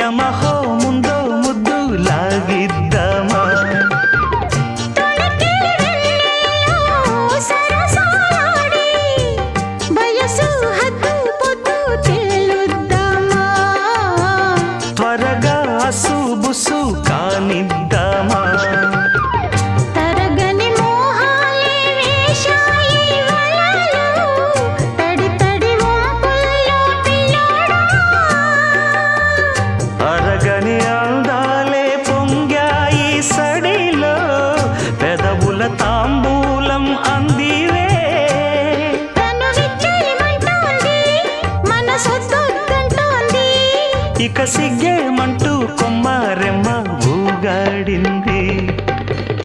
యమహో ముందో ముద్దు లాగిద్దామా త్వరగా అసుబుసు కానిద్దామా అరగని అందాలే పొంగాయి సడిలో పెదవుల తాంబూలం అందివే ఇక సిగ్గేమంటూ కొమ్మారెమ్మ